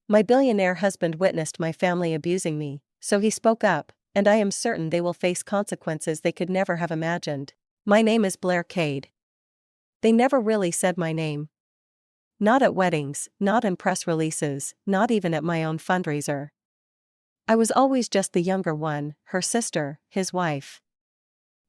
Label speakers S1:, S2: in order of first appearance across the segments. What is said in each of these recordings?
S1: My billionaire husband witnessed my family abusing me, so he spoke up, and I am certain they will face consequences they could never have imagined. My name is Blair Cade. They never really said my name. Not at weddings, not in press releases, not even at my own fundraiser. I was always just the younger one, her sister, his wife.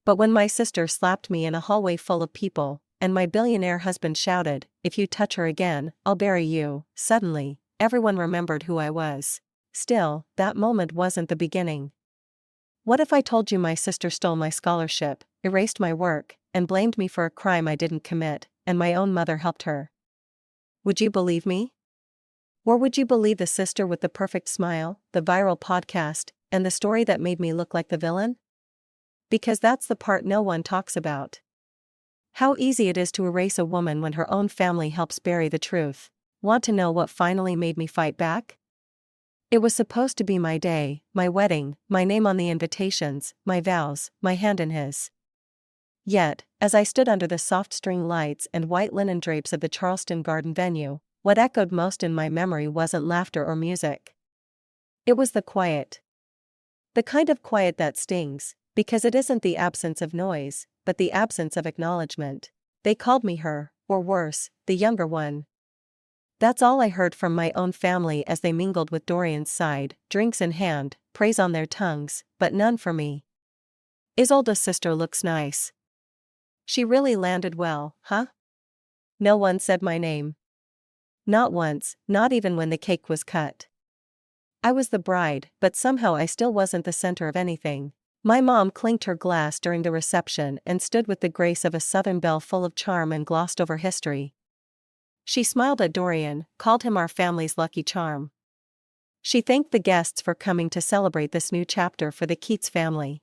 S1: But when my sister slapped me in a hallway full of people, and my billionaire husband shouted, "If you touch her again, I'll bury you," suddenly, everyone remembered who I was. Still, that moment wasn't the beginning. What if I told you my sister stole my scholarship, erased my work, and blamed me for a crime I didn't commit, and my own mother helped her? Would you believe me? Or would you believe the sister with the perfect smile, the viral podcast, and the story that made me look like the villain? Because that's the part no one talks about. How easy it is to erase a woman when her own family helps bury the truth. Want to know what finally made me fight back? It was supposed to be my day, my wedding, my name on the invitations, my vows, my hand in his. Yet, as I stood under the soft string lights and white linen drapes of the Charleston Garden venue, what echoed most in my memory wasn't laughter or music. It was the quiet. The kind of quiet that stings, because it isn't the absence of noise, but the absence of acknowledgement. They called me her, or worse, the younger one. That's all I heard from my own family as they mingled with Dorian's side, drinks in hand, praise on their tongues, but none for me. Isolde's sister looks nice. She really landed well, huh? No one said my name. Not once, not even when the cake was cut. I was the bride, but somehow I still wasn't the center of anything. My mom clinked her glass during the reception and stood with the grace of a Southern belle full of charm and glossed over history. She smiled at Dorian, called him our family's lucky charm. She thanked the guests for coming to celebrate this new chapter for the Keats family.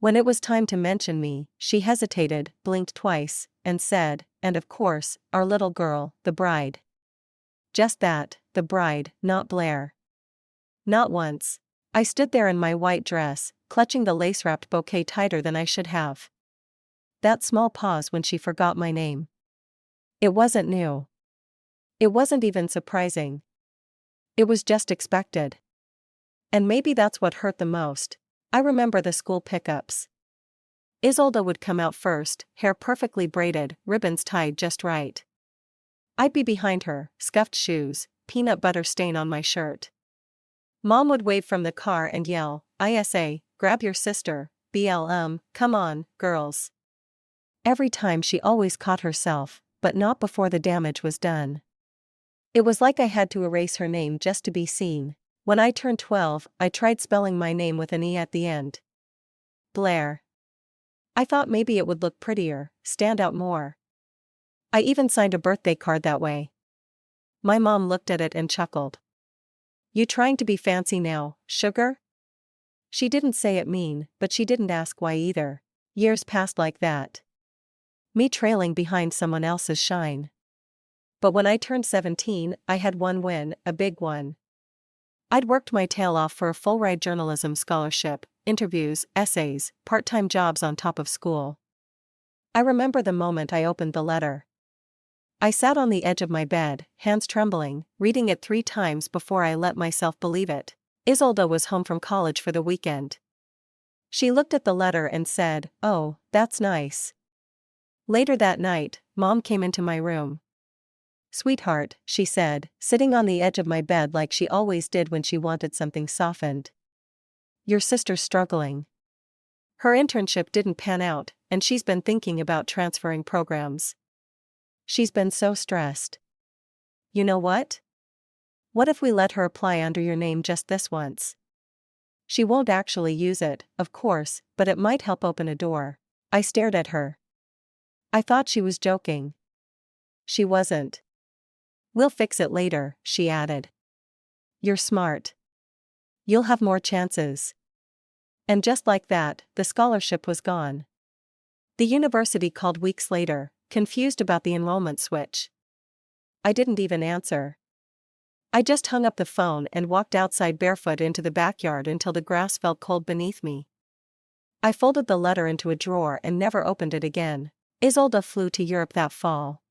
S1: When it was time to mention me, she hesitated, blinked twice, and said, "And of course, our little girl, the bride." Just that, the bride, not Blair. Not once. I stood there in my white dress, clutching the lace-wrapped bouquet tighter than I should have. That small pause when she forgot my name. It wasn't new. It wasn't even surprising. It was just expected. And maybe that's what hurt the most. I remember the school pickups. Isolde would come out first, hair perfectly braided, ribbons tied just right. I'd be behind her, scuffed shoes, peanut butter stain on my shirt. Mom would wave from the car and yell, "ISA, grab your sister, come on, girls." Every time she always caught herself, but not before the damage was done. It was like I had to erase her name just to be seen. When I turned 12, I tried spelling my name with an E at the end. Blair. I thought maybe it would look prettier, stand out more. I even signed a birthday card that way. My mom looked at it and chuckled. "You trying to be fancy now, sugar?" She didn't say it mean, but she didn't ask why either. Years passed like that. Me trailing behind someone else's shine. But when I turned 17, I had one win, a big one. I'd worked my tail off for a full-ride journalism scholarship, interviews, essays, part-time jobs on top of school. I remember the moment I opened the letter. I sat on the edge of my bed, hands trembling, reading it 3 times before I let myself believe it. Isolde was home from college for the weekend. She looked at the letter and said, "Oh, that's nice." Later that night, Mom came into my room. "Sweetheart," she said, sitting on the edge of my bed like she always did when she wanted something softened. "Your sister's struggling. Her internship didn't pan out, and she's been thinking about transferring programs. She's been so stressed. You know what? What if we let her apply under your name just this once? She won't actually use it, of course, but it might help open a door." I stared at her. I thought she was joking. She wasn't. "We'll fix it later," she added. "You're smart. You'll have more chances." And just like that, the scholarship was gone. The university called weeks later, confused about the enrollment switch. I didn't even answer. I just hung up the phone and walked outside barefoot into the backyard until the grass felt cold beneath me. I folded the letter into a drawer and never opened it again. Isolde flew to Europe that fall.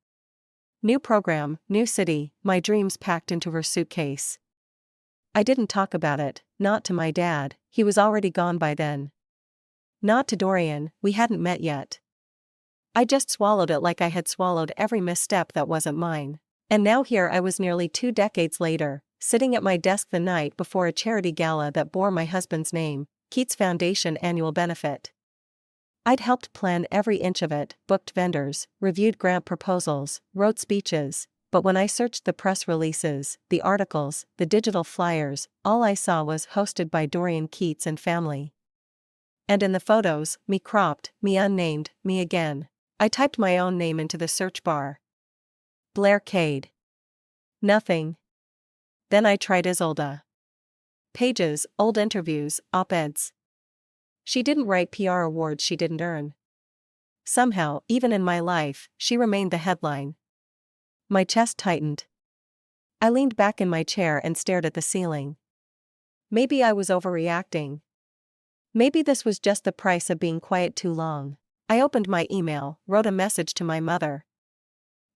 S1: New program, new city, my dreams packed into her suitcase. I didn't talk about it, not to my dad, he was already gone by then. Not to Dorian, we hadn't met yet. I just swallowed it like I had swallowed every misstep that wasn't mine. And now here I was nearly 2 decades later, sitting at my desk the night before a charity gala that bore my husband's name, Keats Foundation annual benefit. I'd helped plan every inch of it, booked vendors, reviewed grant proposals, wrote speeches, but when I searched the press releases, the articles, the digital flyers, all I saw was hosted by Dorian Keats and family. And in the photos, me cropped, me unnamed, me again. I typed my own name into the search bar. Blair Cade. Nothing. Then I tried Isolde. Pages, old interviews, op-eds. She didn't write PR awards she didn't earn. Somehow, even in my life, she remained the headline. My chest tightened. I leaned back in my chair and stared at the ceiling. Maybe I was overreacting. Maybe this was just the price of being quiet too long. I opened my email, wrote a message to my mother.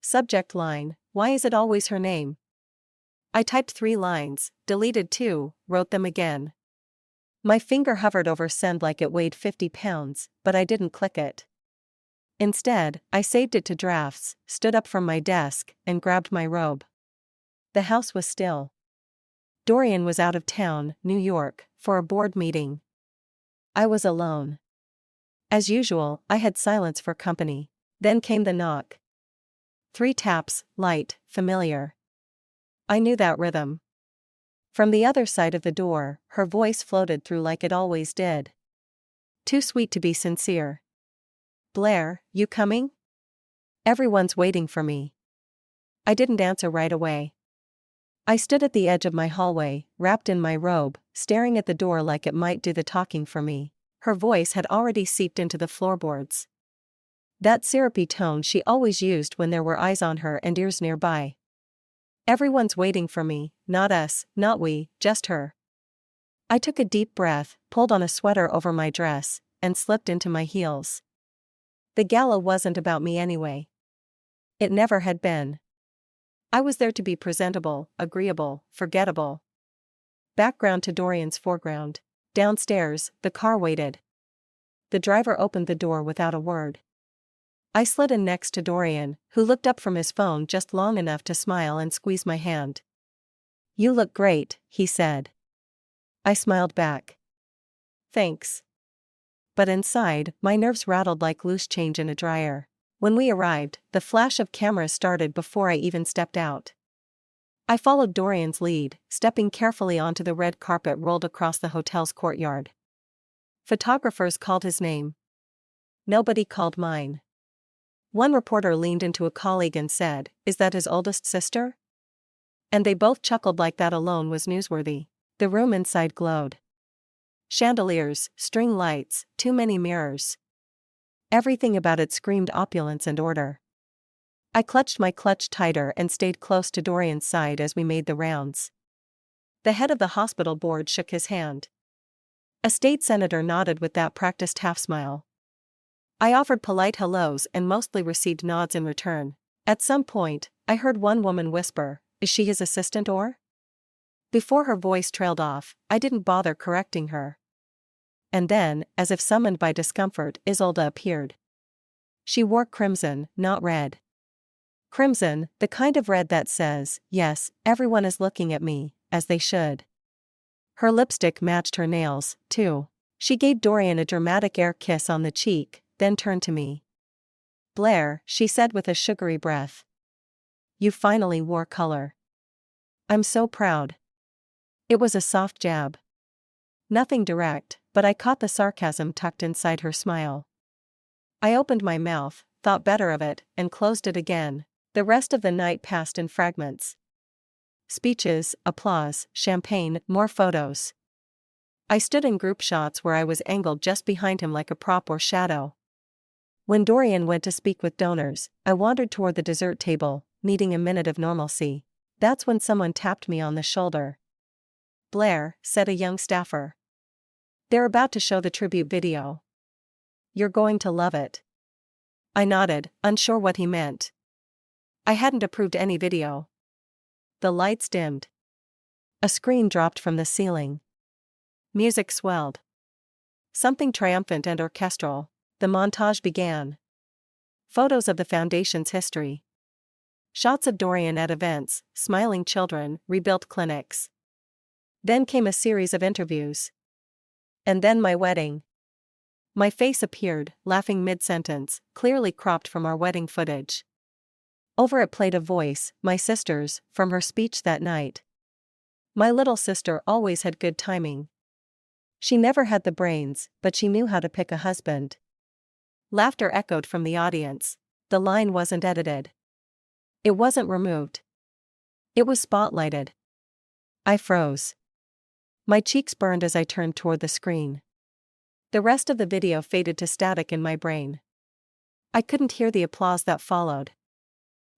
S1: Subject line, why is it always her name? I typed 3 lines, deleted 2, wrote them again. My finger hovered over send like it weighed 50 pounds, but I didn't click it. Instead, I saved it to drafts, stood up from my desk, and grabbed my robe. The house was still. Dorian was out of town, New York, for a board meeting. I was alone. As usual, I had silence for company. Then came the knock. 3 taps, light, familiar. I knew that rhythm. From the other side of the door, her voice floated through like it always did. Too sweet to be sincere. Blair, you coming? Everyone's waiting for me. I didn't answer right away. I stood at the edge of my hallway, wrapped in my robe, staring at the door like it might do the talking for me. Her voice had already seeped into the floorboards. That syrupy tone she always used when there were eyes on her and ears nearby. Everyone's waiting for me, not us, not we, just her. I took a deep breath, pulled on a sweater over my dress, and slipped into my heels. The gala wasn't about me anyway. It never had been. I was there to be presentable, agreeable, forgettable. Background to Dorian's foreground. Downstairs, the car waited. The driver opened the door without a word. I slid in next to Dorian, who looked up from his phone just long enough to smile and squeeze my hand. You look great, he said. I smiled back. Thanks. But inside, my nerves rattled like loose change in a dryer. When we arrived, the flash of cameras started before I even stepped out. I followed Dorian's lead, stepping carefully onto the red carpet rolled across the hotel's courtyard. Photographers called his name. Nobody called mine. One reporter leaned into a colleague and said, "Is that his oldest sister?" And they both chuckled like that alone was newsworthy. The room inside glowed. Chandeliers, string lights, too many mirrors. Everything about it screamed opulence and order. I clutched my clutch tighter and stayed close to Dorian's side as we made the rounds. The head of the hospital board shook his hand. A state senator nodded with that practiced half-smile. I offered polite hellos and mostly received nods in return. At some point, I heard one woman whisper, "Is she his assistant or?" Before her voice trailed off, I didn't bother correcting her. And then, as if summoned by discomfort, Isolde appeared. She wore crimson, not red. Crimson, the kind of red that says, yes, everyone is looking at me, as they should. Her lipstick matched her nails, too. She gave Dorian a dramatic air kiss on the cheek, then turned to me. Blair, she said with a sugary breath. You finally wore color. I'm so proud. It was a soft jab. Nothing direct, but I caught the sarcasm tucked inside her smile. I opened my mouth, thought better of it, and closed it again. The rest of the night passed in fragments. Speeches, applause, champagne, more photos. I stood in group shots where I was angled just behind him like a prop or shadow. When Dorian went to speak with donors, I wandered toward the dessert table, needing a minute of normalcy. That's when someone tapped me on the shoulder. Blair, said a young staffer. They're about to show the tribute video. You're going to love it. I nodded, unsure what he meant. I hadn't approved any video. The lights dimmed. A screen dropped from the ceiling. Music swelled. Something triumphant and orchestral. The montage began. Photos of the foundation's history. Shots of Dorian at events, smiling children, rebuilt clinics. Then came a series of interviews. And then my wedding. My face appeared, laughing mid-sentence, clearly cropped from our wedding footage. Over it played a voice, my sister's, from her speech that night. My little sister always had good timing. She never had the brains, but she knew how to pick a husband. Laughter echoed from the audience. The line wasn't edited. It wasn't removed. It was spotlighted. I froze. My cheeks burned as I turned toward the screen. The rest of the video faded to static in my brain. I couldn't hear the applause that followed.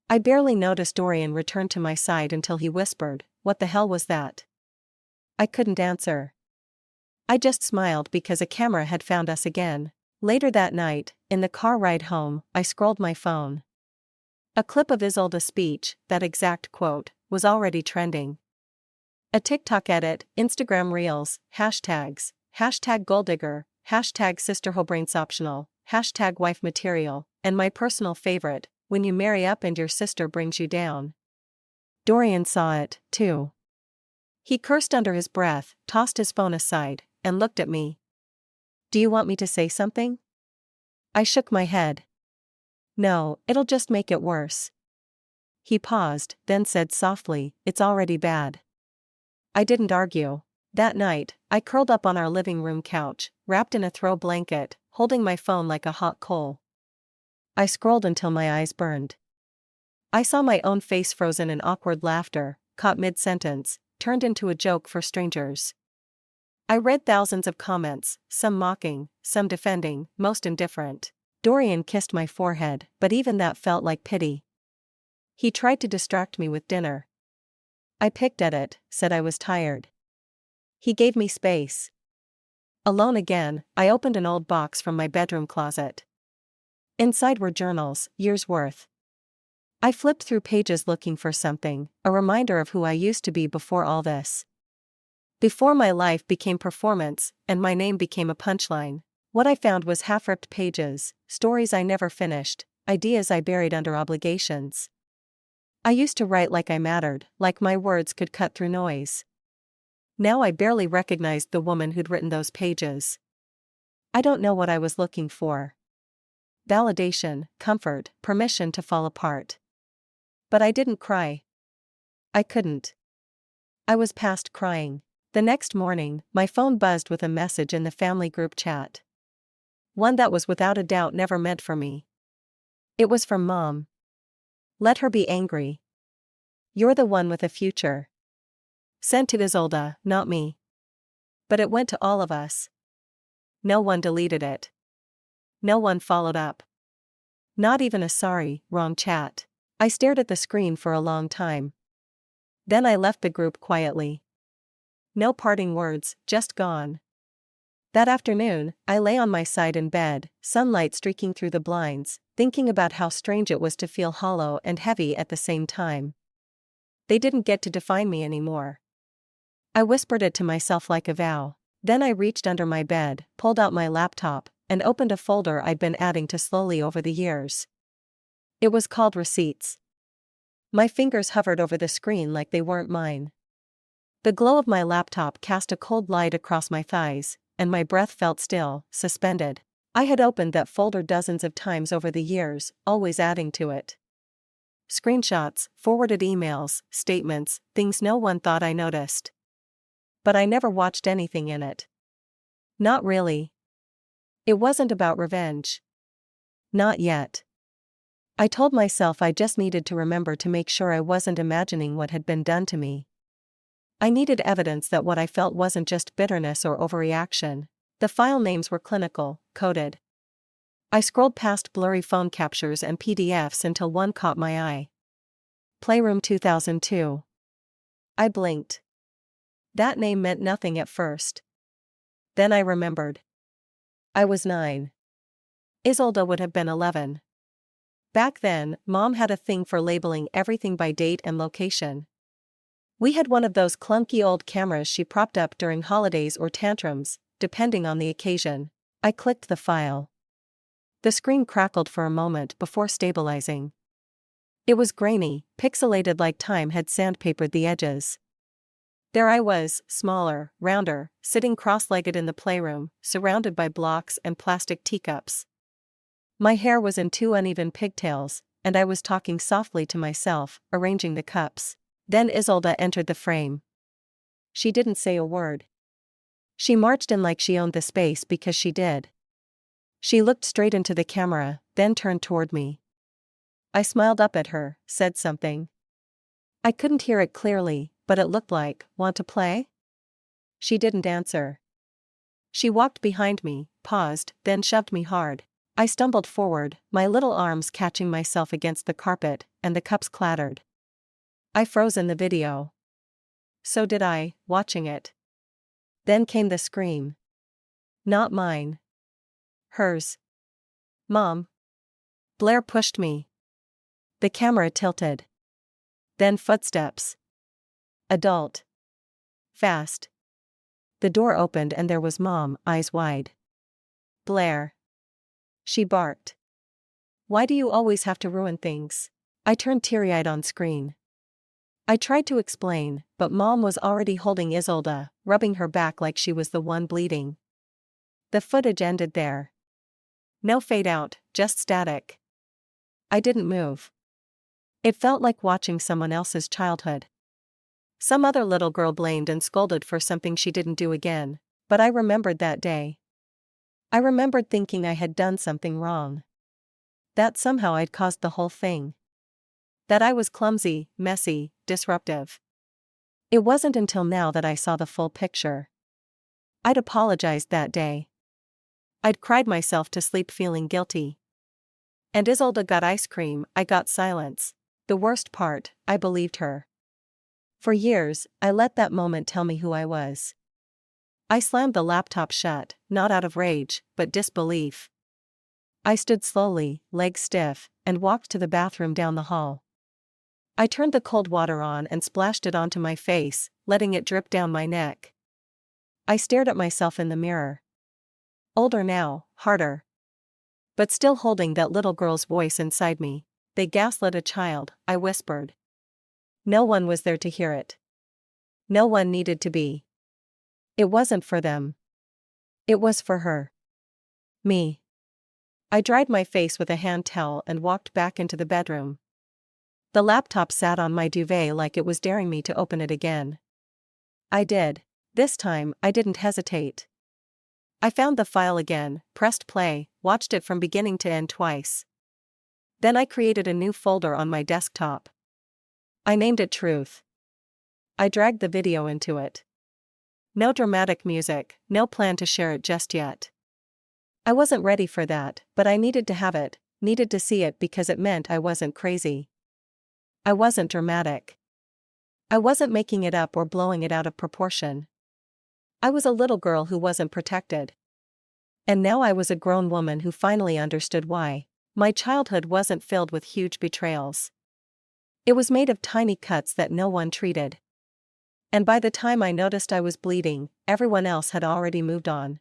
S1: I barely noticed Dorian return to my side until he whispered, "What the hell was that?" I couldn't answer. I just smiled because a camera had found us again. Later that night, in the car ride home, I scrolled my phone. A clip of Isolde's speech, that exact quote, was already trending. A TikTok edit, Instagram Reels, hashtags, #golddigger, #sisterhobrain'soptional, #wife material, and my personal favorite, when you marry up and your sister brings you down. Dorian saw it, too. He cursed under his breath, tossed his phone aside, and looked at me. "Do you want me to say something?" I shook my head. "No, it'll just make it worse." He paused, then said softly, "It's already bad." I didn't argue. That night, I curled up on our living room couch, wrapped in a throw blanket, holding my phone like a hot coal. I scrolled until my eyes burned. I saw my own face frozen in awkward laughter, caught mid-sentence, turned into a joke for strangers. I read thousands of comments, some mocking, some defending, most indifferent. Dorian kissed my forehead, but even that felt like pity. He tried to distract me with dinner. I picked at it, said I was tired. He gave me space. Alone again, I opened an old box from my bedroom closet. Inside were journals, years' worth. I flipped through pages looking for something, a reminder of who I used to be before all this. Before my life became performance, and my name became a punchline. What I found was half-ripped pages, stories I never finished, ideas I buried under obligations. I used to write like I mattered, like my words could cut through noise. Now I barely recognized the woman who'd written those pages. I don't know what I was looking for. Validation, comfort, permission to fall apart. But I didn't cry. I couldn't. I was past crying. The next morning, my phone buzzed with a message in the family group chat. One that was without a doubt never meant for me. It was from Mom. "Let her be angry. You're the one with a future." Sent to Isolde, not me. But it went to all of us. No one deleted it. No one followed up. Not even a sorry, wrong chat. I stared at the screen for a long time. Then I left the group quietly. No parting words, just gone. That afternoon, I lay on my side in bed, sunlight streaking through the blinds, thinking about how strange it was to feel hollow and heavy at the same time. They didn't get to define me anymore. I whispered it to myself like a vow. Then I reached under my bed, pulled out my laptop, and opened a folder I'd been adding to slowly over the years. It was called Receipts. My fingers hovered over the screen like they weren't mine. The glow of my laptop cast a cold light across my thighs, and my breath felt still, suspended. I had opened that folder dozens of times over the years, always adding to it. Screenshots, forwarded emails, statements, things no one thought I noticed. But I never watched anything in it. Not really. It wasn't about revenge. Not yet. I told myself I just needed to remember to make sure I wasn't imagining what had been done to me. I needed evidence that what I felt wasn't just bitterness or overreaction. The file names were clinical, coded. I scrolled past blurry phone captures and PDFs until one caught my eye. Playroom 2002. I blinked. That name meant nothing at first. Then I remembered. I was 9. Isolde would have been 11. Back then, Mom had a thing for labeling everything by date and location. We had one of those clunky old cameras she propped up during holidays or tantrums, depending on the occasion. I clicked the file. The screen crackled for a moment before stabilizing. It was grainy, pixelated like time had sandpapered the edges. There I was, smaller, rounder, sitting cross-legged in the playroom, surrounded by blocks and plastic teacups. My hair was in 2 uneven pigtails, and I was talking softly to myself, arranging the cups. Then Isolde entered the frame. She didn't say a word. She marched in like she owned the space because she did. She looked straight into the camera, then turned toward me. I smiled up at her, said something. I couldn't hear it clearly, but it looked like, "Want to play?" She didn't answer. She walked behind me, paused, then shoved me hard. I stumbled forward, my little arms catching myself against the carpet, and the cups clattered. I froze in the video. So did I, watching it. Then came the scream. Not mine. Hers. Mom. Blair pushed me. The camera tilted. Then footsteps. Adult. Fast. The door opened and there was Mom, eyes wide. Blair. She barked. Why do you always have to ruin things? I turned teary-eyed on screen. I tried to explain, but Mom was already holding Isolde, rubbing her back like she was the one bleeding. The footage ended there. No fade out, just static. I didn't move. It felt like watching someone else's childhood. Some other little girl blamed and scolded for something she didn't do again, but I remembered that day. I remembered thinking I had done something wrong. That somehow I'd caused the whole thing. That I was clumsy, messy, disruptive. It wasn't until now that I saw the full picture. I'd apologized that day. I'd cried myself to sleep feeling guilty. And Isolde got ice cream, I got silence. The worst part, I believed her. For years, I let that moment tell me who I was. I slammed the laptop shut, not out of rage, but disbelief. I stood slowly, legs stiff, and walked to the bathroom down the hall. I turned the cold water on and splashed it onto my face, letting it drip down my neck. I stared at myself in the mirror. Older now, harder. But still holding that little girl's voice inside me. They gaslit a child, I whispered. No one was there to hear it. No one needed to be. It wasn't for them. It was for her. Me. I dried my face with a hand towel and walked back into the bedroom. The laptop sat on my duvet like it was daring me to open it again. I did. This time, I didn't hesitate. I found the file again, pressed play, watched it from beginning to end twice. Then I created a new folder on my desktop. I named it Truth. I dragged the video into it. No dramatic music, no plan to share it just yet. I wasn't ready for that, but I needed to have it, needed to see it because it meant I wasn't crazy. I wasn't dramatic. I wasn't making it up or blowing it out of proportion. I was a little girl who wasn't protected. And now I was a grown woman who finally understood why. My childhood wasn't filled with huge betrayals. It was made of tiny cuts that no one treated. And by the time I noticed I was bleeding, everyone else had already moved on.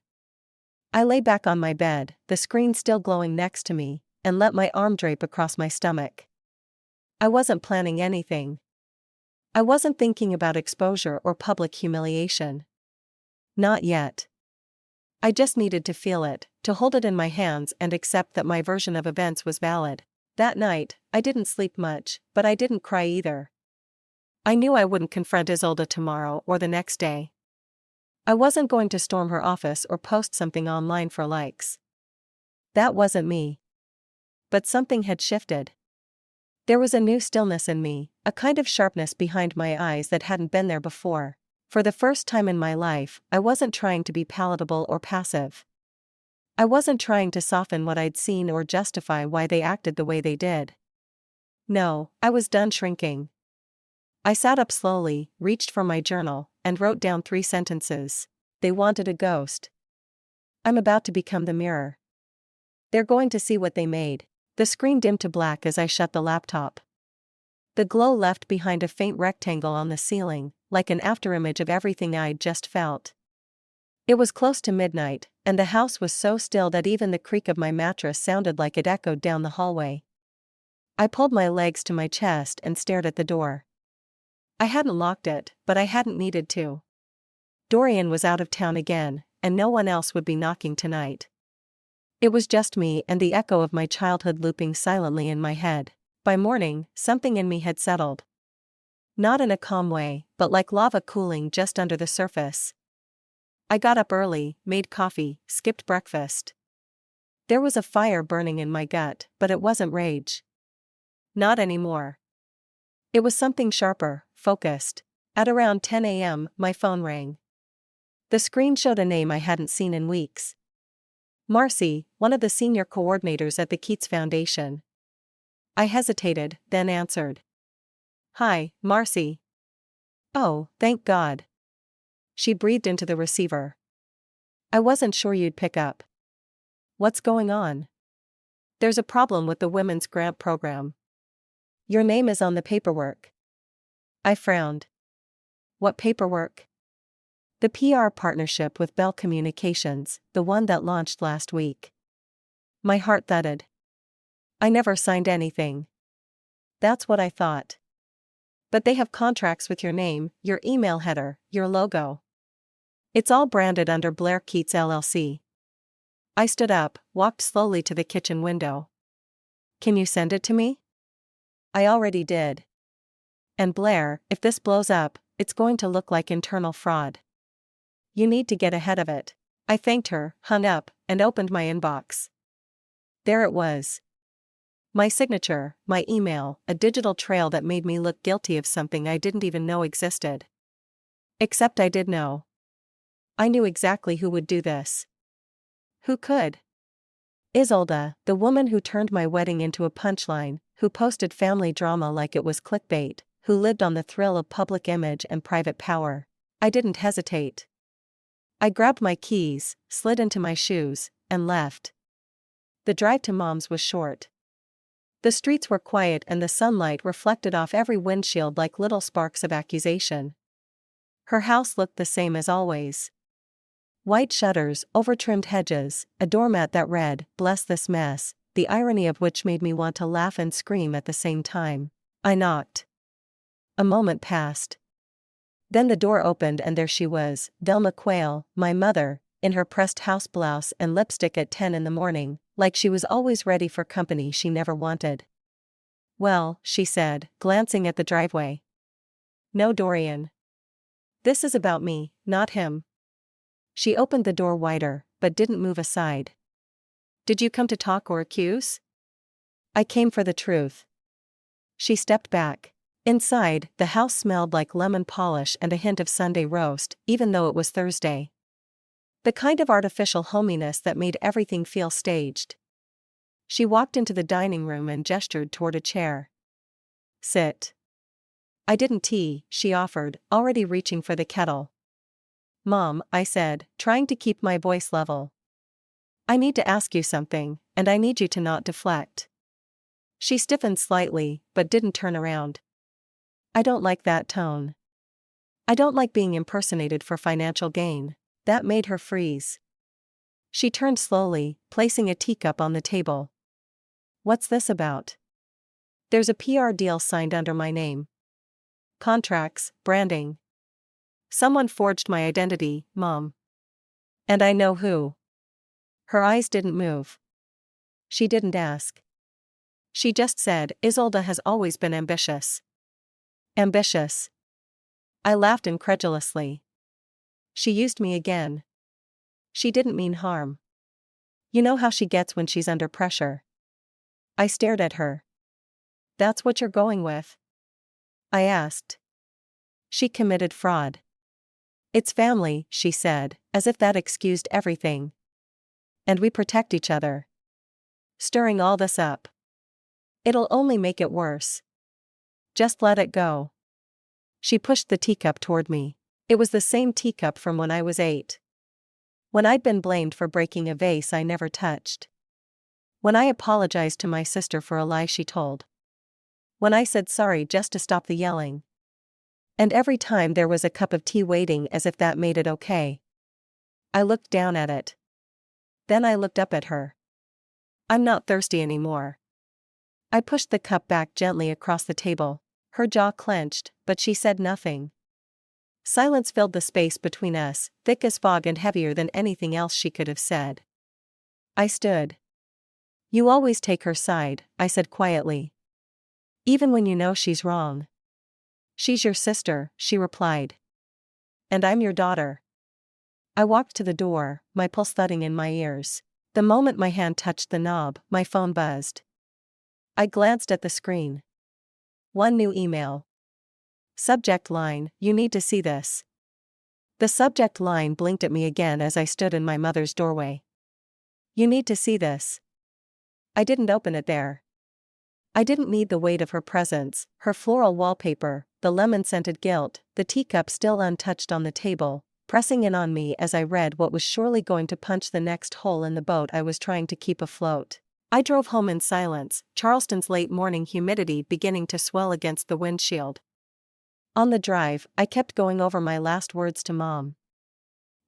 S1: I lay back on my bed, the screen still glowing next to me, and let my arm drape across my stomach. I wasn't planning anything. I wasn't thinking about exposure or public humiliation. Not yet. I just needed to feel it, to hold it in my hands and accept that my version of events was valid. That night, I didn't sleep much, but I didn't cry either. I knew I wouldn't confront Isolde tomorrow or the next day. I wasn't going to storm her office or post something online for likes. That wasn't me. But something had shifted. There was a new stillness in me, a kind of sharpness behind my eyes that hadn't been there before. For the first time in my life, I wasn't trying to be palatable or passive. I wasn't trying to soften what I'd seen or justify why they acted the way they did. No, I was done shrinking. I sat up slowly, reached for my journal, and wrote down 3 sentences. They wanted a ghost. I'm about to become the mirror. They're going to see what they made. The screen dimmed to black as I shut the laptop. The glow left behind a faint rectangle on the ceiling, like an afterimage of everything I'd just felt. It was close to midnight, and the house was so still that even the creak of my mattress sounded like it echoed down the hallway. I pulled my legs to my chest and stared at the door. I hadn't locked it, but I hadn't needed to. Dorian was out of town again, and no one else would be knocking tonight. It was just me and the echo of my childhood looping silently in my head. By morning, something in me had settled. Not in a calm way, but like lava cooling just under the surface. I got up early, made coffee, skipped breakfast. There was a fire burning in my gut, but it wasn't rage. Not anymore. It was something sharper, focused. At around 10 a.m., my phone rang. The screen showed a name I hadn't seen in weeks. Marcy, one of the senior coordinators at the Keats Foundation. I hesitated, then answered. Hi, Marcy. Oh, thank God. She breathed into the receiver. I wasn't sure you'd pick up. What's going on? There's a problem with the women's grant program. Your name is on the paperwork. I frowned. What paperwork? The PR partnership with Bell Communications, the one that launched last week. My heart thudded. I never signed anything. That's what I thought. But they have contracts with your name, your email header, your logo. It's all branded under Blair Keats LLC. I stood up, walked slowly to the kitchen window. Can you send it to me? I already did. And Blair, if this blows up, it's going to look like internal fraud. You need to get ahead of it. I thanked her, hung up, and opened my inbox. There it was. My signature, my email, a digital trail that made me look guilty of something I didn't even know existed. Except I did know. I knew exactly who would do this. Who could? Isolde, the woman who turned my wedding into a punchline, who posted family drama like it was clickbait, who lived on the thrill of public image and private power. I didn't hesitate. I grabbed my keys, slid into my shoes, and left. The drive to Mom's was short. The streets were quiet and the sunlight reflected off every windshield like little sparks of accusation. Her house looked the same as always. White shutters, over-trimmed hedges, a doormat that read, "Bless this mess," the irony of which made me want to laugh and scream at the same time. I knocked. A moment passed. Then the door opened and there she was, Velma Quayle, my mother, in her pressed house blouse and lipstick at 10 in the morning, like she was always ready for company she never wanted. Well, she said, glancing at the driveway. No, Dorian. This is about me, not him. She opened the door wider, but didn't move aside. Did you come to talk or accuse? I came for the truth. She stepped back. Inside, the house smelled like lemon polish and a hint of Sunday roast, even though it was Thursday. The kind of artificial hominess that made everything feel staged. She walked into the dining room and gestured toward a chair. Sit. I didn't tea, she offered, already reaching for the kettle. Mom, I said, trying to keep my voice level. I need to ask you something, and I need you to not deflect. She stiffened slightly, but didn't turn around. I don't like that tone. I don't like being impersonated for financial gain. That made her freeze. She turned slowly, placing a teacup on the table. What's this about? There's a PR deal signed under my name. Contracts, branding. Someone forged my identity, Mom. And I know who. Her eyes didn't move. She didn't ask. She just said, Isolde has always been ambitious. Ambitious. I laughed incredulously. She used me again. She didn't mean harm. You know how she gets when she's under pressure. I stared at her. That's what you're going with? I asked. She committed fraud. It's family, she said, as if that excused everything. And we protect each other. Stirring all this up. It'll only make it worse. Just let it go. She pushed the teacup toward me. It was the same teacup from when I was 8. When I'd been blamed for breaking a vase I never touched. When I apologized to my sister for a lie she told. When I said sorry just to stop the yelling. And every time there was a cup of tea waiting as if that made it okay. I looked down at it. Then I looked up at her. I'm not thirsty anymore. I pushed the cup back gently across the table. Her jaw clenched, but she said nothing. Silence filled the space between us, thick as fog and heavier than anything else she could have said. I stood. You always take her side, I said quietly. Even when you know she's wrong. She's your sister, she replied. And I'm your daughter. I walked to the door, my pulse thudding in my ears. The moment my hand touched the knob, my phone buzzed. I glanced at the screen. One new email. Subject line, you need to see this. The subject line blinked at me again as I stood in my mother's doorway. You need to see this. I didn't open it there. I didn't need the weight of her presence, her floral wallpaper, the lemon-scented gilt, the teacup still untouched on the table, pressing in on me as I read what was surely going to punch the next hole in the boat I was trying to keep afloat. I drove home in silence, Charleston's late morning humidity beginning to swell against the windshield. On the drive, I kept going over my last words to Mom.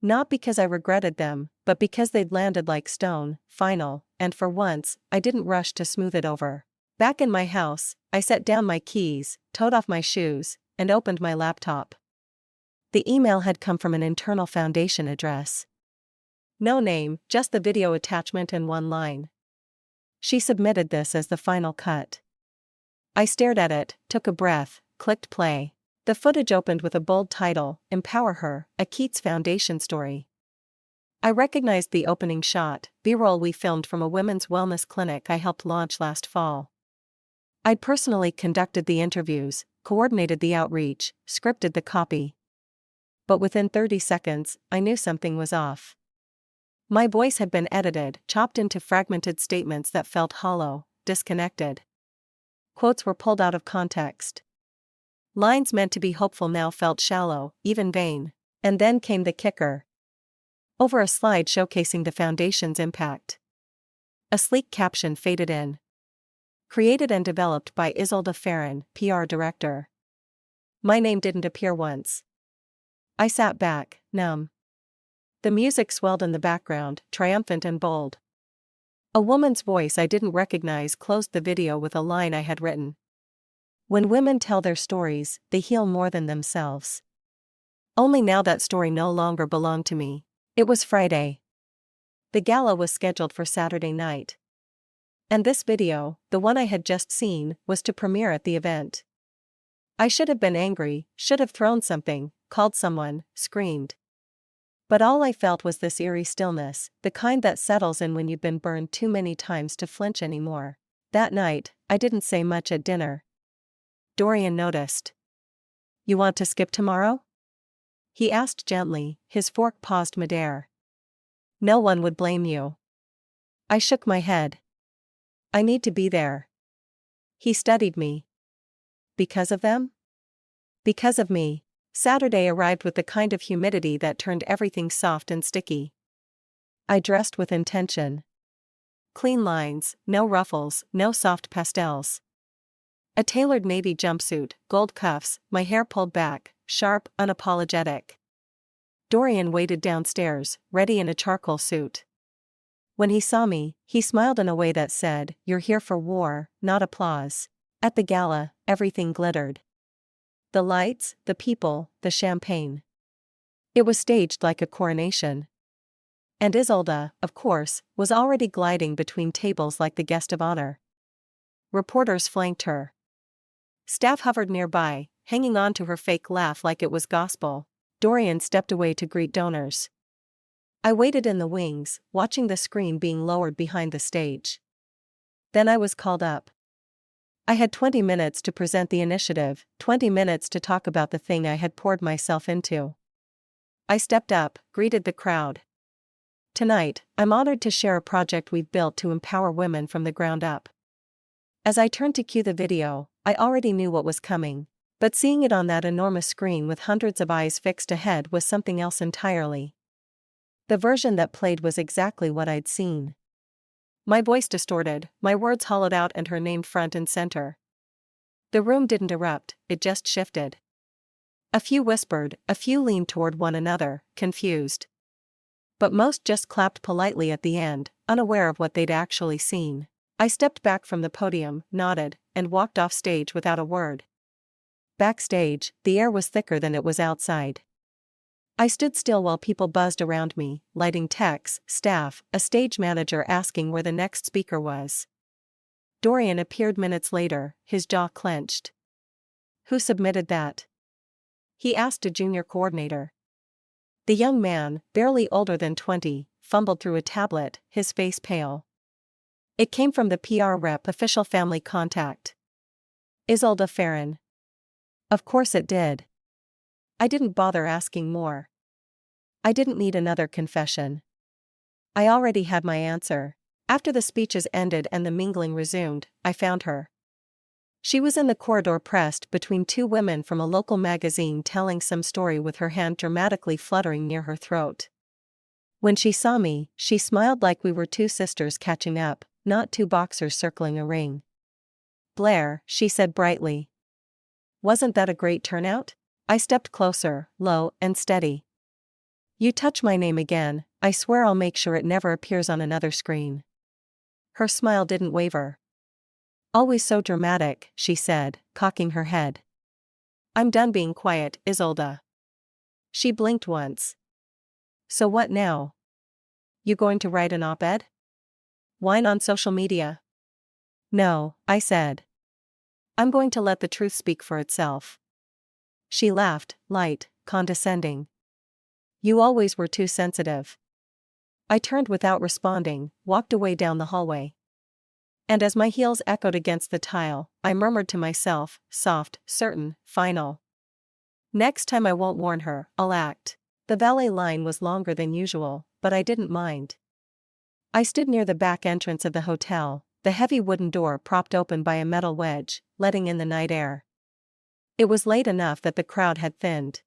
S1: Not because I regretted them, but because they'd landed like stone, final, and for once, I didn't rush to smooth it over. Back in my house, I set down my keys, toed off my shoes, and opened my laptop. The email had come from an internal foundation address. No name, just the video attachment and one line. She submitted this as the final cut. I stared at it, took a breath, clicked play. The footage opened with a bold title, Empower Her, a Keats Foundation story. I recognized the opening shot, B-roll we filmed from a women's wellness clinic I helped launch last fall. I'd personally conducted the interviews, coordinated the outreach, scripted the copy. But within 30 seconds, I knew something was off. My voice had been edited, chopped into fragmented statements that felt hollow, disconnected. Quotes were pulled out of context. Lines meant to be hopeful now felt shallow, even vain. And then came the kicker. Over a slide showcasing the foundation's impact. A sleek caption faded in. Created and developed by Isolde Farron, PR Director. My name didn't appear once. I sat back, numb. The music swelled in the background, triumphant and bold. A woman's voice I didn't recognize closed the video with a line I had written. When women tell their stories, they heal more than themselves. Only now that story no longer belonged to me. It was Friday. The gala was scheduled for Saturday night. And this video, the one I had just seen, was to premiere at the event. I should have been angry, should have thrown something, called someone, screamed. But all I felt was this eerie stillness, the kind that settles in when you've been burned too many times to flinch anymore. That night, I didn't say much at dinner. Dorian noticed. You want to skip tomorrow? He asked gently, his fork paused midair. No one would blame you. I shook my head. I need to be there. He studied me. Because of them? Because of me. Saturday arrived with the kind of humidity that turned everything soft and sticky. I dressed with intention. Clean lines, no ruffles, no soft pastels. A tailored navy jumpsuit, gold cuffs, my hair pulled back, sharp, unapologetic. Dorian waited downstairs, ready in a charcoal suit. When he saw me, he smiled in a way that said, "You're here for war, not applause." At the gala, everything glittered. The lights, the people, the champagne. It was staged like a coronation. And Isolde, of course, was already gliding between tables like the guest of honor. Reporters flanked her. Staff hovered nearby, hanging on to her fake laugh like it was gospel. Dorian stepped away to greet donors. I waited in the wings, watching the screen being lowered behind the stage. Then I was called up. I had 20 minutes to present the initiative, 20 minutes to talk about the thing I had poured myself into. I stepped up, greeted the crowd. Tonight, I'm honored to share a project we've built to empower women from the ground up. As I turned to cue the video, I already knew what was coming, but seeing it on that enormous screen with hundreds of eyes fixed ahead was something else entirely. The version that played was exactly what I'd seen. My voice distorted, my words hollowed out, and her name front and center. The room didn't erupt, it just shifted. A few whispered, a few leaned toward one another, confused. But most just clapped politely at the end, unaware of what they'd actually seen. I stepped back from the podium, nodded, and walked off stage without a word. Backstage, the air was thicker than it was outside. I stood still while people buzzed around me, lighting techs, staff, a stage manager asking where the next speaker was. Dorian appeared minutes later, his jaw clenched. "Who submitted that?" he asked a junior coordinator. The young man, barely older than 20, fumbled through a tablet, his face pale. "It came from the PR rep, official family contact. Isolde Farron." Of course it did. I didn't bother asking more. I didn't need another confession. I already had my answer. After the speeches ended and the mingling resumed, I found her. She was in the corridor pressed between two women from a local magazine telling some story with her hand dramatically fluttering near her throat. When she saw me, she smiled like we were two sisters catching up, not two boxers circling a ring. "Blair," she said brightly. "Wasn't that a great turnout?" I stepped closer, low and steady. "You touch my name again, I swear I'll make sure it never appears on another screen." Her smile didn't waver. "Always so dramatic," she said, cocking her head. "I'm done being quiet, Isolde." She blinked once. "So what now? You going to write an op-ed? Whine on social media?" "No," I said. "I'm going to let the truth speak for itself." She laughed, light, condescending. "You always were too sensitive." I turned without responding, walked away down the hallway. And as my heels echoed against the tile, I murmured to myself, soft, certain, final. Next time I won't warn her, I'll act. The valet line was longer than usual, but I didn't mind. I stood near the back entrance of the hotel, the heavy wooden door propped open by a metal wedge, letting in the night air. It was late enough that the crowd had thinned.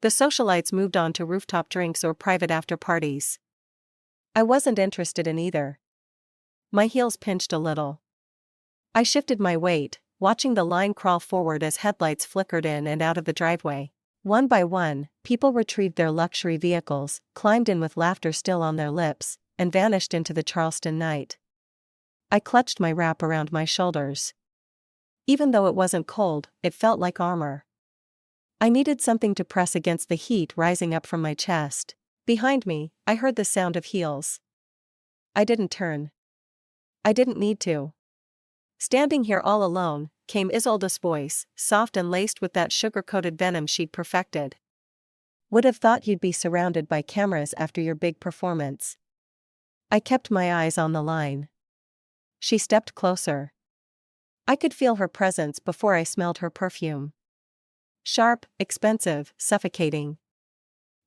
S1: The socialites moved on to rooftop drinks or private after-parties. I wasn't interested in either. My heels pinched a little. I shifted my weight, watching the line crawl forward as headlights flickered in and out of the driveway. One by one, people retrieved their luxury vehicles, climbed in with laughter still on their lips, and vanished into the Charleston night. I clutched my wrap around my shoulders. Even though it wasn't cold, it felt like armor. I needed something to press against the heat rising up from my chest. Behind me, I heard the sound of heels. I didn't turn. I didn't need to. Standing here all alone, came Isolde's voice, soft and laced with that sugar-coated venom she'd perfected. "Would have thought you'd be surrounded by cameras after your big performance." I kept my eyes on the line. She stepped closer. I could feel her presence before I smelled her perfume. Sharp, expensive, suffocating.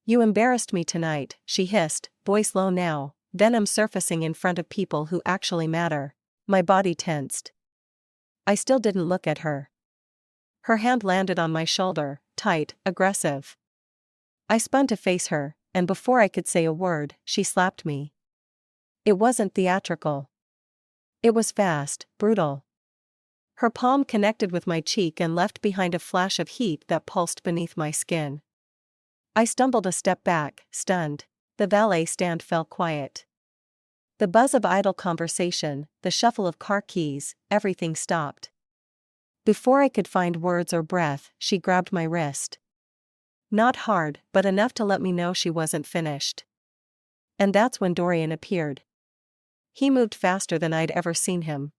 S1: "You embarrassed me tonight," she hissed, voice low now, venom surfacing in front of people who actually matter. My body tensed. I still didn't look at her. Her hand landed on my shoulder, tight, aggressive. I spun to face her, and before I could say a word, she slapped me. It wasn't theatrical. It was fast, brutal. Her palm connected with my cheek and left behind a flash of heat that pulsed beneath my skin. I stumbled a step back, stunned. The valet stand fell quiet. The buzz of idle conversation, the shuffle of car keys, everything stopped. Before I could find words or breath, she grabbed my wrist. Not hard, but enough to let me know she wasn't finished. And that's when Dorian appeared. He moved faster than I'd ever seen him.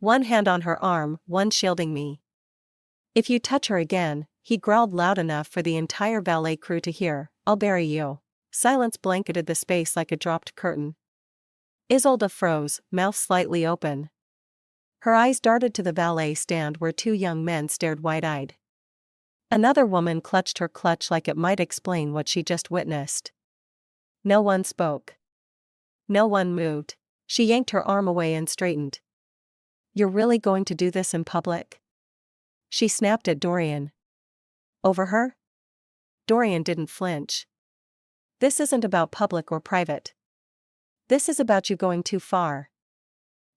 S1: One hand on her arm, one shielding me. "If you touch her again," he growled loud enough for the entire valet crew to hear, "I'll bury you." Silence blanketed the space like a dropped curtain. Isolde froze, mouth slightly open. Her eyes darted to the valet stand where two young men stared wide-eyed. Another woman clutched her clutch like it might explain what she just witnessed. No one spoke. No one moved. She yanked her arm away and straightened. "You're really going to do this in public?" She snapped at Dorian. "Over her?" Dorian didn't flinch. "This isn't about public or private." This is about you going too far.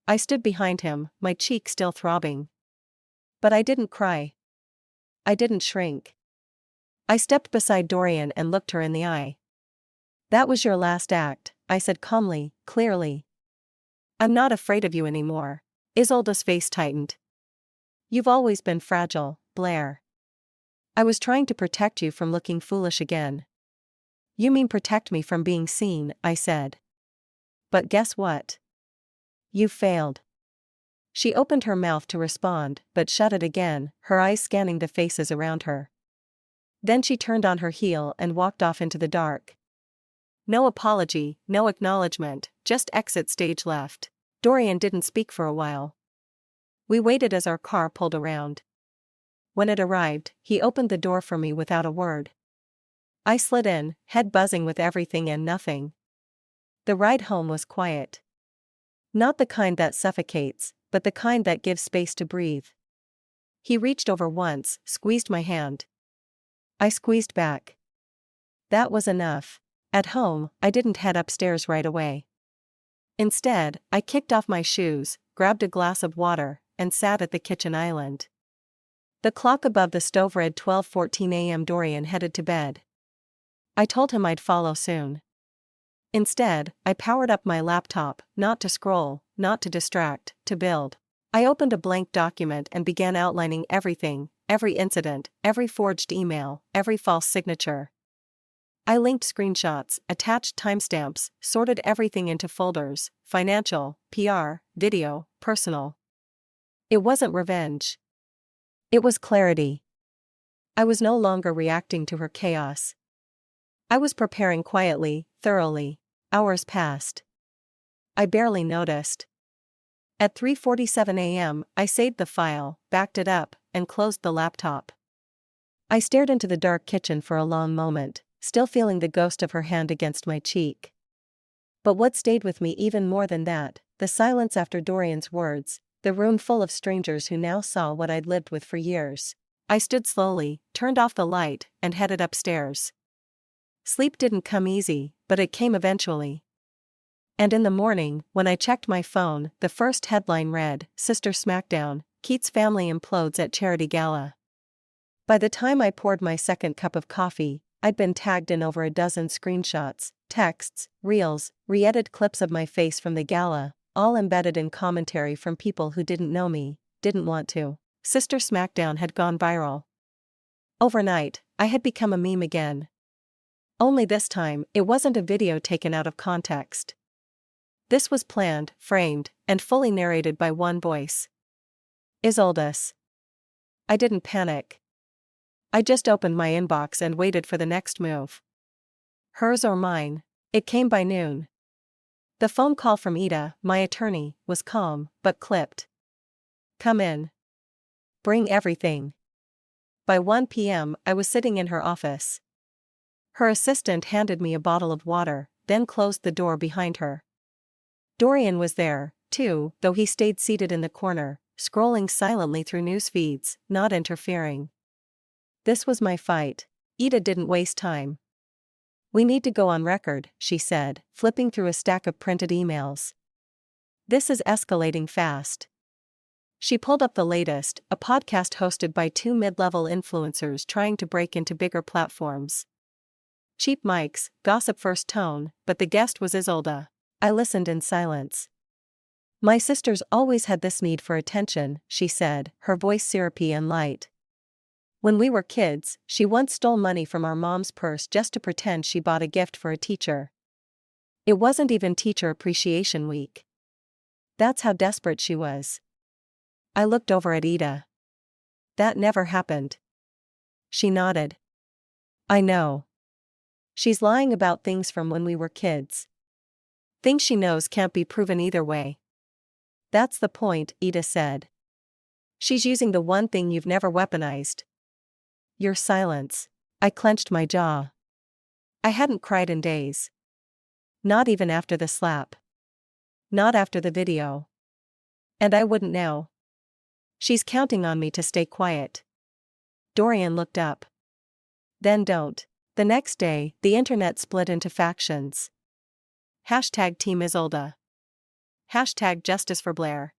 S1: I stood behind him, my cheek still throbbing. But I didn't cry. I didn't shrink. I stepped beside Dorian and looked her in the eye. That was your last act, I said calmly, clearly. I'm not afraid of you anymore. Isolde's face tightened. You've always been fragile, Blair. I was trying to protect you from looking foolish again. You mean protect me from being seen, I said. But guess what? You failed. She opened her mouth to respond, but shut it again, her eyes scanning the faces around her. Then she turned on her heel and walked off into the dark. No apology, no acknowledgement, just exit stage left. Dorian didn't speak for a while. We waited as our car pulled around. When it arrived, he opened the door for me without a word. I slid in, head buzzing with everything and nothing. The ride home was quiet. Not the kind that suffocates, but the kind that gives space to breathe. He reached over once, squeezed my hand. I squeezed back. That was enough. At home, I didn't head upstairs right away. Instead, I kicked off my shoes, grabbed a glass of water, and sat at the kitchen island. The clock above the stove read 12:14 a.m. Dorian headed to bed. I told him I'd follow soon. Instead, I powered up my laptop, not to scroll, not to distract, to build. I opened a blank document and began outlining everything, every incident, every forged email, every false signature. I linked screenshots, attached timestamps, sorted everything into folders: financial, PR, video, personal. It wasn't revenge. It was clarity. I was no longer reacting to her chaos. I was preparing quietly, thoroughly. Hours passed. I barely noticed. At 3:47 a.m., I saved the file, backed it up, and closed the laptop. I stared into the dark kitchen for a long moment, still feeling the ghost of her hand against my cheek. But what stayed with me even more than that, the silence after Dorian's words, the room full of strangers who now saw what I'd lived with for years. I stood slowly, turned off the light, and headed upstairs. Sleep didn't come easy, but it came eventually. And in the morning, when I checked my phone, the first headline read, "Sister Smackdown, Keith's family implodes at charity gala." By the time I poured my second cup of coffee, I'd been tagged in over a dozen screenshots, texts, reels, re-edited clips of my face from the gala, all embedded in commentary from people who didn't know me, didn't want to. Sister Smackdown had gone viral. Overnight, I had become a meme again. Only this time, it wasn't a video taken out of context. This was planned, framed, and fully narrated by one voice. Isolde's. I didn't panic. I just opened my inbox and waited for the next move. Hers or mine. It came by noon. The phone call from Ida, my attorney, was calm, but clipped. "Come in. Bring everything." By 1 p.m., I was sitting in her office. Her assistant handed me a bottle of water, then closed the door behind her. Dorian was there, too, though he stayed seated in the corner, scrolling silently through news feeds, not interfering. This was my fight. Ida didn't waste time. "We need to go on record," she said, flipping through a stack of printed emails. "This is escalating fast." She pulled up the latest, a podcast hosted by two mid-level influencers trying to break into bigger platforms. Cheap mics, gossip first tone, but the guest was Isolde. I listened in silence. "My sister's always had this need for attention," she said, her voice syrupy and light. "When we were kids, she once stole money from our mom's purse just to pretend she bought a gift for a teacher. It wasn't even Teacher Appreciation Week. That's how desperate she was." I looked over at Ida. "That never happened." She nodded. "I know. She's lying about things from when we were kids. Things she knows can't be proven either way." "That's the point," Ida said. "She's using the one thing you've never weaponized. Your silence." I clenched my jaw. I hadn't cried in days. Not even after the slap. Not after the video. And I wouldn't now. She's counting on me to stay quiet. Dorian looked up. "Then don't." The next day, the internet split into factions. Hashtag Team Isolda. Hashtag Justice for Blair.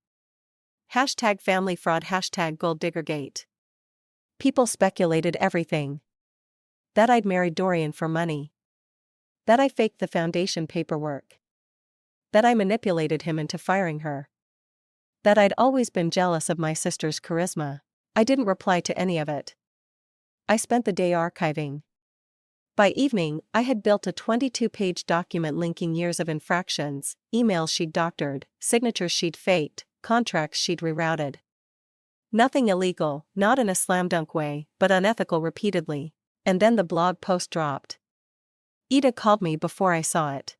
S1: Hashtag Family Fraud. Hashtag Gold Digger Gate. People speculated everything. That I'd married Dorian for money. That I faked the foundation paperwork. That I manipulated him into firing her. That I'd always been jealous of my sister's charisma. I didn't reply to any of it. I spent the day archiving. By evening, I had built a 22-page document linking years of infractions, emails she'd doctored, signatures she'd faked, contracts she'd rerouted. Nothing illegal, not in a slam dunk way, but unethical repeatedly. And then the blog post dropped. Ida called me before I saw it.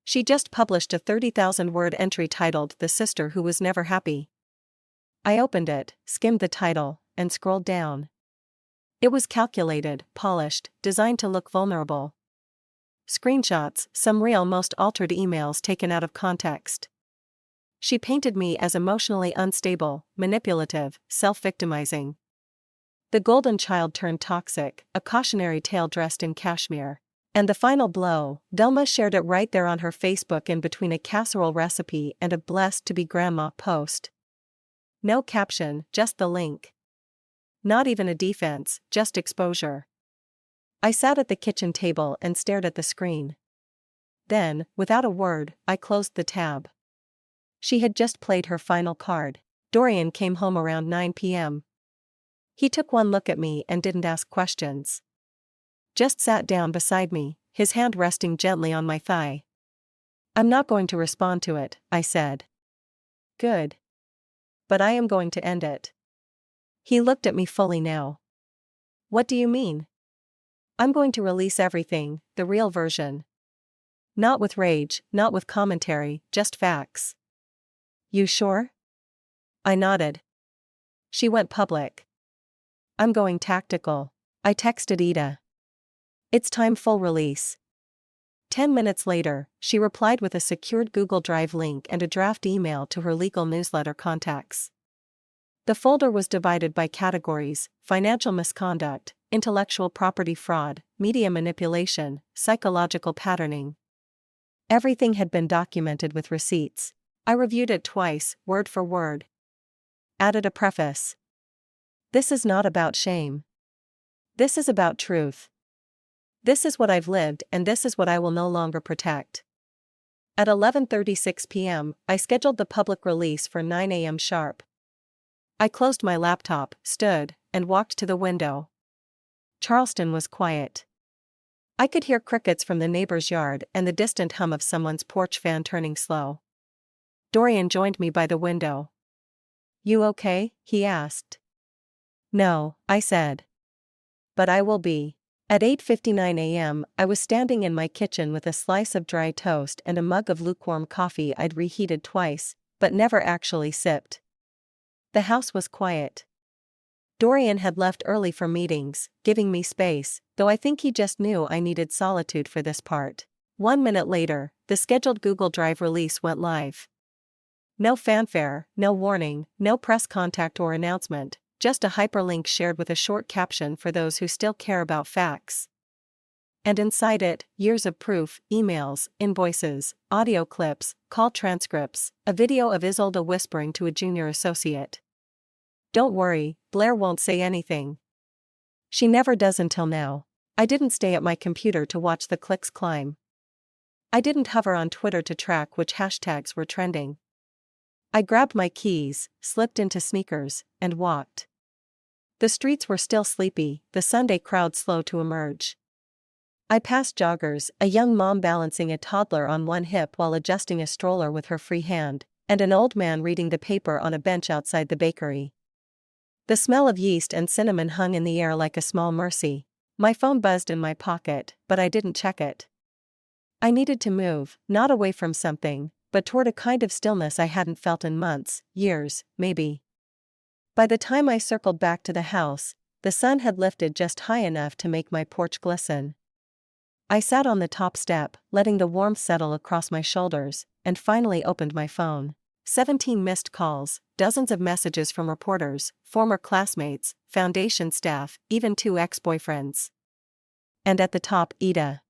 S1: She just published a 30,000-word entry titled "The Sister Who Was Never Happy." I opened it, skimmed the title, and scrolled down. It was calculated, polished, designed to look vulnerable. Screenshots, some real, most altered emails taken out of context. She painted me as emotionally unstable, manipulative, self-victimizing. The golden child turned toxic, a cautionary tale dressed in cashmere. And the final blow, Delma shared it right there on her Facebook in between a casserole recipe and a blessed to be grandma post. No caption, just the link. Not even a defense, just exposure. I sat at the kitchen table and stared at the screen. Then, without a word, I closed the tab. She had just played her final card. Dorian came home around 9 p.m. He took one look at me and didn't ask questions. Just sat down beside me, his hand resting gently on my thigh. "I'm not going to respond to it," I said. "Good. But I am going to end it." He looked at me fully now. "What do you mean?" "I'm going to release everything, the real version. Not with rage, not with commentary, just facts." "You sure?" I nodded. She went public. "I'm going tactical." I texted Ida. "It's time, full release." 10 minutes later, she replied with a secured Google Drive link and a draft email to her legal newsletter contacts. The folder was divided by categories: financial misconduct, intellectual property fraud, media manipulation, psychological patterning. Everything had been documented with receipts. I reviewed it twice, word for word. Added a preface. "This is not about shame. This is about truth. This is what I've lived and this is what I will no longer protect." At 11:36 p.m., I scheduled the public release for 9 a.m. sharp. I closed my laptop, stood, and walked to the window. Charleston was quiet. I could hear crickets from the neighbor's yard and the distant hum of someone's porch fan turning slow. Dorian joined me by the window. "You okay?" he asked. "No," I said. "But I will be." At 8:59 a.m., I was standing in my kitchen with a slice of dry toast and a mug of lukewarm coffee I'd reheated twice, but never actually sipped. The house was quiet. Dorian had left early for meetings, giving me space, though I think he just knew I needed solitude for this part. 1 minute later, the scheduled Google Drive release went live. No fanfare, no warning, no press contact or announcement. Just a hyperlink shared with a short caption for those who still care about facts. And inside it, years of proof, emails, invoices, audio clips, call transcripts, a video of Isolde whispering to a junior associate. "Don't worry, Blair won't say anything. She never does until now." I didn't stay at my computer to watch the clicks climb. I didn't hover on Twitter to track which hashtags were trending. I grabbed my keys, slipped into sneakers, and walked. The streets were still sleepy, the Sunday crowd slow to emerge. I passed joggers, a young mom balancing a toddler on one hip while adjusting a stroller with her free hand, and an old man reading the paper on a bench outside the bakery. The smell of yeast and cinnamon hung in the air like a small mercy. My phone buzzed in my pocket, but I didn't check it. I needed to move, not away from something, but toward a kind of stillness I hadn't felt in months, years, maybe. By the time I circled back to the house, the sun had lifted just high enough to make my porch glisten. I sat on the top step, letting the warmth settle across my shoulders, and finally opened my phone. 17 missed calls, dozens of messages from reporters, former classmates, foundation staff, even 2 ex-boyfriends. And at the top, Ida.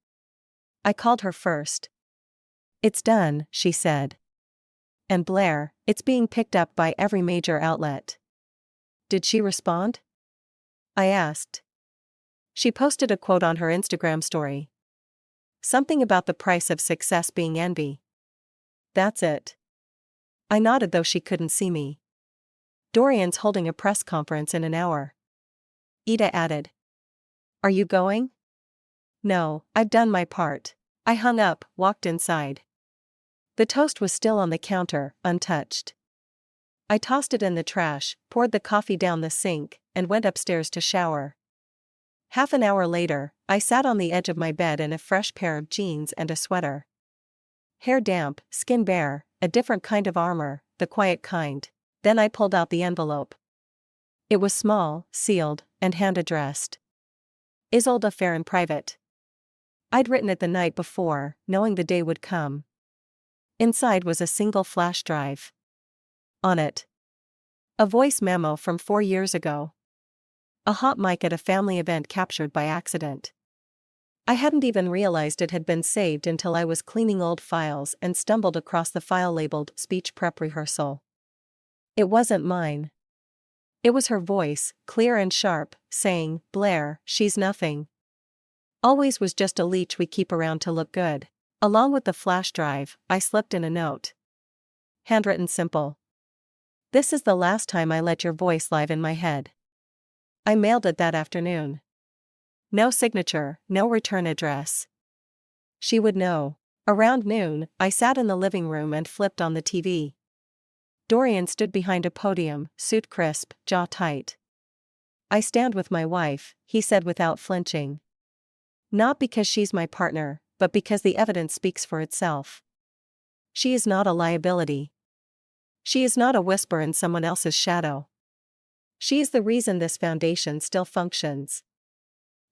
S1: I called her first. It's done, she said. And Blair, it's being picked up by every major outlet. Did she respond? I asked. She posted a quote on her Instagram story. Something about the price of success being envy. That's it. I nodded though she couldn't see me. Dorian's holding a press conference in an hour. Ida added. Are you going? No, I've done my part. I hung up, walked inside. The toast was still on the counter, untouched. I tossed it in the trash, poured the coffee down the sink, and went upstairs to shower. Half an hour later, I sat on the edge of my bed in a fresh pair of jeans and a sweater. Hair damp, skin bare, a different kind of armor, the quiet kind. Then I pulled out the envelope. It was small, sealed, and hand-addressed. Isolde Fair in private. I'd written it the night before, knowing the day would come. Inside was a single flash drive. On it, a voice memo from 4 years ago. A hot mic at a family event captured by accident. I hadn't even realized it had been saved until I was cleaning old files and stumbled across the file labeled Speech Prep Rehearsal. It wasn't mine. It was her voice, clear and sharp, saying, Blair, she's nothing. Always was just a leech we keep around to look good. Along with the flash drive, I slipped in a note. Handwritten simple. This is the last time I let your voice live in my head. I mailed it that afternoon. No signature, no return address. She would know. Around noon, I sat in the living room and flipped on the TV. Dorian stood behind a podium, suit crisp, jaw tight. I stand with my wife, he said without flinching. Not because she's my partner, but because the evidence speaks for itself. She is not a liability. She is not a whisper in someone else's shadow. She is the reason this foundation still functions.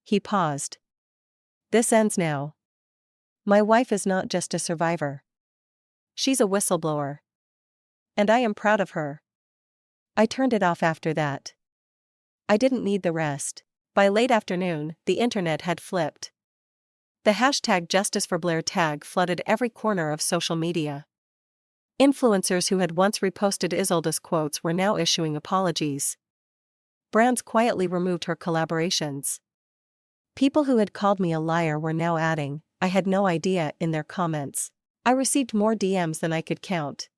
S1: He paused. This ends now. My wife is not just a survivor. She's a whistleblower. And I am proud of her. I turned it off after that. I didn't need the rest. By late afternoon, the internet had flipped. The hashtag Justice for Blair tag flooded every corner of social media. Influencers who had once reposted Isolde's quotes were now issuing apologies. Brands quietly removed her collaborations. People who had called me a liar were now adding, I had no idea, in their comments. I received more DMs than I could count.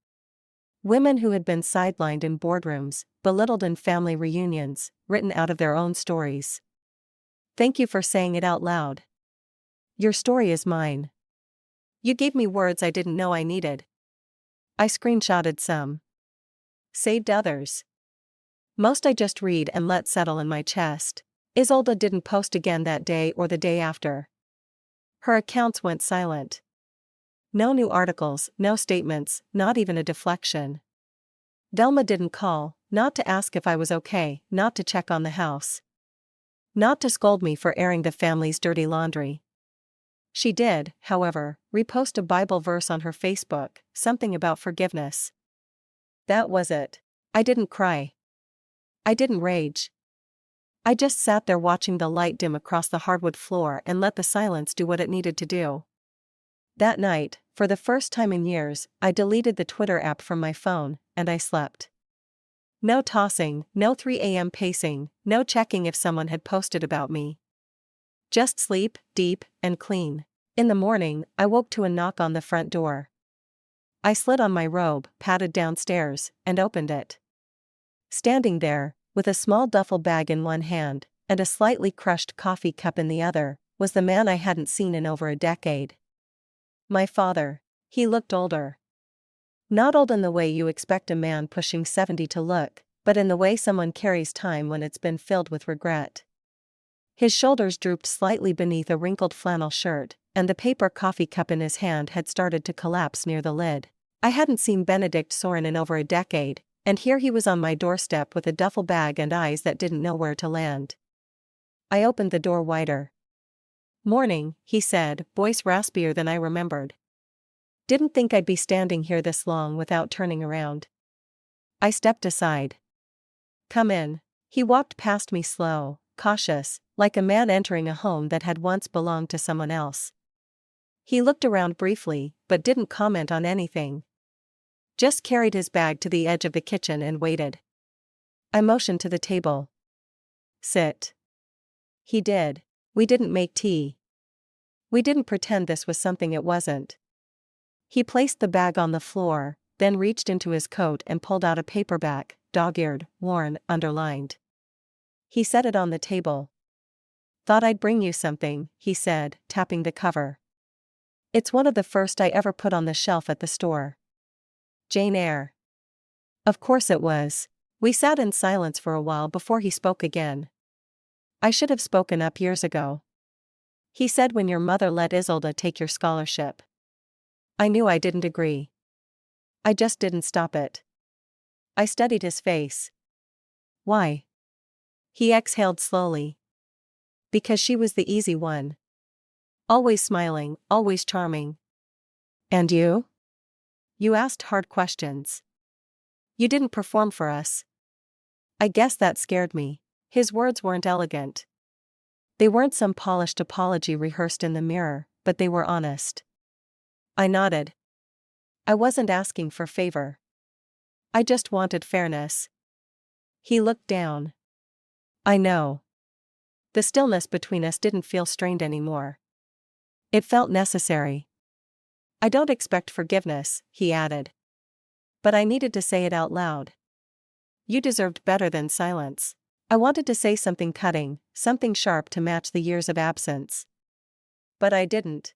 S1: Women who had been sidelined in boardrooms, belittled in family reunions, written out of their own stories. Thank you for saying it out loud. Your story is mine. You gave me words I didn't know I needed. I screenshotted some. Saved others. Most I just read and let settle in my chest. Isolde didn't post again that day or the day after. Her accounts went silent. No new articles, no statements, not even a deflection. Delma didn't call, not to ask if I was okay, not to check on the house. Not to scold me for airing the family's dirty laundry. She did, however, repost a Bible verse on her Facebook, something about forgiveness. That was it. I didn't cry. I didn't rage. I just sat there watching the light dim across the hardwood floor and let the silence do what it needed to do. That night, for the first time in years, I deleted the Twitter app from my phone, and I slept. No tossing, no 3 a.m. pacing, no checking if someone had posted about me. Just sleep, deep, and clean. In the morning, I woke to a knock on the front door. I slid on my robe, padded downstairs, and opened it. Standing there, with a small duffel bag in one hand, and a slightly crushed coffee cup in the other, was the man I hadn't seen in over a decade. My father. He looked older. Not old in the way you expect a man pushing 70 to look, but in the way someone carries time when it's been filled with regret. His shoulders drooped slightly beneath a wrinkled flannel shirt, and the paper coffee cup in his hand had started to collapse near the lid. I hadn't seen Benedict Soren in over a decade, and here he was on my doorstep with a duffel bag and eyes that didn't know where to land. I opened the door wider. Morning, he said, voice raspier than I remembered. Didn't think I'd be standing here this long without turning around. I stepped aside. Come in. He walked past me slow, cautious, like a man entering a home that had once belonged to someone else. He looked around briefly, but didn't comment on anything. Just carried his bag to the edge of the kitchen and waited. I motioned to the table. Sit. He did. We didn't make tea. We didn't pretend this was something it wasn't. He placed the bag on the floor, then reached into his coat and pulled out a paperback, dog-eared, worn, underlined. He set it on the table. Thought I'd bring you something, he said, tapping the cover. It's one of the first I ever put on the shelf at the store. Jane Eyre. Of course it was. We sat in silence for a while before he spoke again. I should have spoken up years ago. He said when your mother let Isolde take your scholarship. I knew I didn't agree. I just didn't stop it. I studied his face. Why? He exhaled slowly. Because she was the easy one. Always smiling, always charming. And you? You asked hard questions. You didn't perform for us. I guess that scared me. His words weren't elegant. They weren't some polished apology rehearsed in the mirror, but they were honest. I nodded. I wasn't asking for favor. I just wanted fairness. He looked down. I know. The stillness between us didn't feel strained anymore. It felt necessary. I don't expect forgiveness, he added. But I needed to say it out loud. You deserved better than silence. I wanted to say something cutting, something sharp to match the years of absence. But I didn't.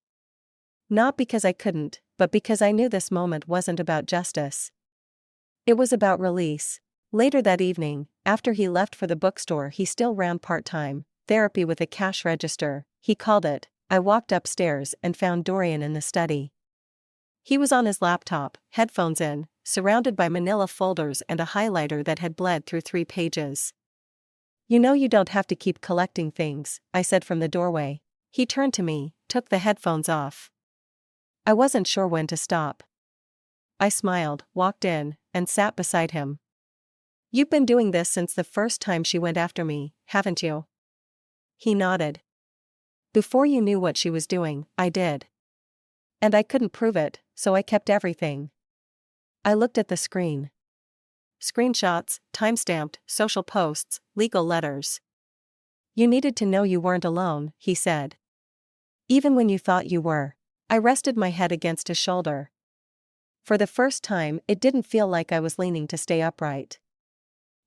S1: Not because I couldn't, but because I knew this moment wasn't about justice. It was about release. Later that evening, after he left for the bookstore he still ran part-time, therapy with a cash register, he called it, I walked upstairs and found Dorian in the study. He was on his laptop, headphones in, surrounded by manila folders and a highlighter that had bled through 3 pages. You know you don't have to keep collecting things, I said from the doorway. He turned to me, took the headphones off. I wasn't sure when to stop. I smiled, walked in, and sat beside him. You've been doing this since the first time she went after me, haven't you? He nodded. Before you knew what she was doing, I did. And I couldn't prove it, so I kept everything. I looked at the screen. Screenshots, time-stamped, social posts, legal letters. You needed to know you weren't alone, he said. Even when you thought you were. I rested my head against his shoulder. For the first time, it didn't feel like I was leaning to stay upright.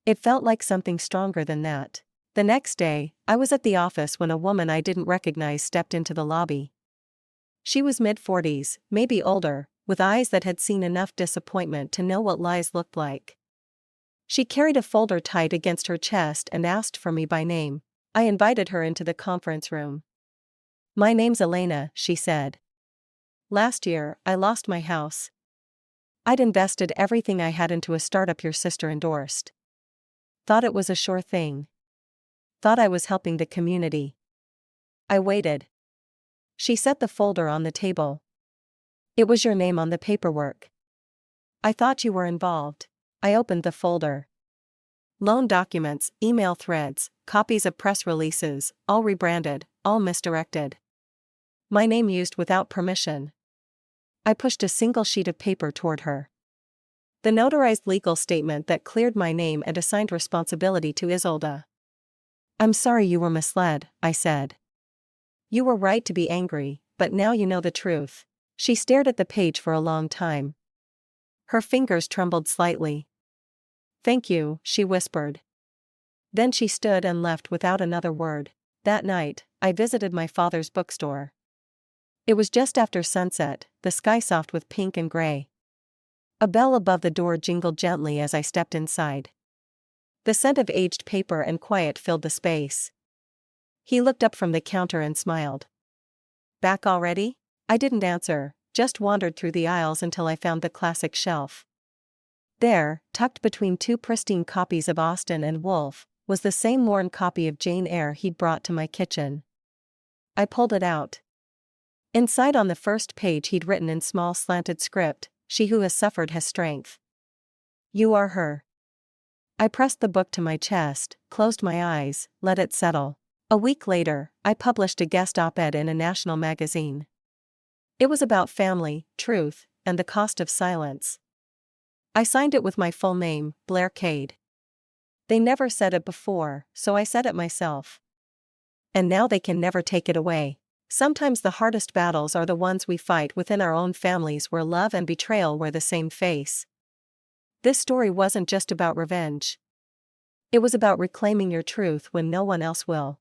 S1: It felt like something stronger than that. The next day, I was at the office when a woman I didn't recognize stepped into the lobby. She was mid-40s, maybe older, with eyes that had seen enough disappointment to know what lies looked like. She carried a folder tight against her chest and asked for me by name. I invited her into the conference room. My name's Elena, she said. Last year, I lost my house. I'd invested everything I had into a startup your sister endorsed. Thought it was a sure thing. Thought I was helping the community. I waited. She set the folder on the table. It was your name on the paperwork. I thought you were involved. I opened the folder. Loan documents, email threads, copies of press releases, all rebranded, all misdirected. My name used without permission. I pushed a single sheet of paper toward her. The notarized legal statement that cleared my name and assigned responsibility to Isolde. I'm sorry you were misled, I said. You were right to be angry, but now you know the truth. She stared at the page for a long time. Her fingers trembled slightly. Thank you, she whispered. Then she stood and left without another word. That night, I visited my father's bookstore. It was just after sunset, the sky soft with pink and gray. A bell above the door jingled gently as I stepped inside. The scent of aged paper and quiet filled the space. He looked up from the counter and smiled. Back already? I didn't answer, just wandered through the aisles until I found the classic shelf. There, tucked between 2 pristine copies of Austen and Woolf, was the same worn copy of Jane Eyre he'd brought to my kitchen. I pulled it out. Inside on the first page he'd written in small slanted script, "She who has suffered has strength. You are her." I pressed the book to my chest, closed my eyes, let it settle. A week later, I published a guest op-ed in a national magazine. It was about family, truth, and the cost of silence. I signed it with my full name, Blair Cade. They never said it before, so I said it myself. And now they can never take it away. Sometimes the hardest battles are the ones we fight within our own families, where love and betrayal wear the same face. This story wasn't just about revenge. It was about reclaiming your truth when no one else will.